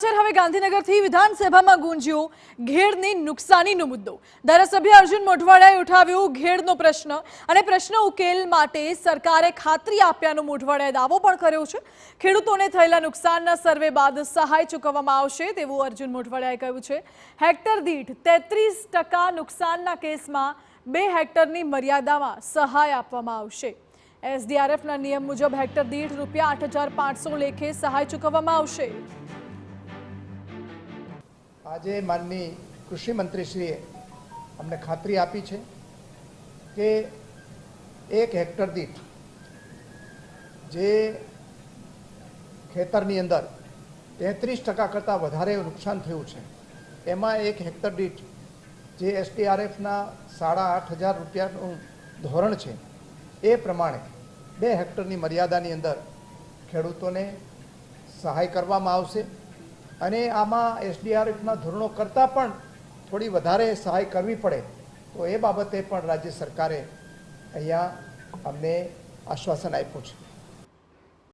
હવે ગાંધીનગરથી વિધાનસભામાં ગુંજ્યો ઘેડની નુકસાનીનો મુદ્દો। ધારાસભ્ય અર્જુન મોઢવાડિયાએ ઉઠાવ્યો ઘેડનો પ્રશ્ન અને પ્રશ્ન ઉકેલ માટે સરકારે ખાતરી આપ્યાનો મોઢવાડિયાએ દાવો પણ કર્યો છે। ખેડૂતોને થયેલા નુકસાનના સર્વે બાદ સહાય ચૂકવવામાં આવશે તેવું અર્જુન મોઢવાડિયાએ કહ્યું છે। હેક્ટર દીઠ 33% નુકસાનના કેસમાં 2 હેક્ટરની મર્યાદામાં સહાય આપવામાં આવશે। એસડીઆરએફના નિયમ મુજબ હેક્ટર દીઠ ₹8,500 લેખે સહાય ચૂકવવામાં આવશે। આજે માનनीय कृषि मंत्रीश्रीए अमने खातरी आपी है कि 1 हेक्टर दीठ जे खेतरनी अंदर 33% करता वधारे नुकसान थयुं छे एमां 1 हेक्टर दीठ जे एसडीआरएफना 8,500 રૂપિયાનું ધોરણ છે એ પ્રમાણે 2 હેક્ટરની મર્યાદાની અંદર ખેડૂતોને સહાય કરવામાં આવશે અને આમાં એસડીઆરએફના ધોરણો કરતાં પણ થોડી વધારે સહાય કરવી પડે તો એ બાબતે પણ રાજ્ય સરકારે અહીંયા અમને આશ્વાસન આપ્યું છે।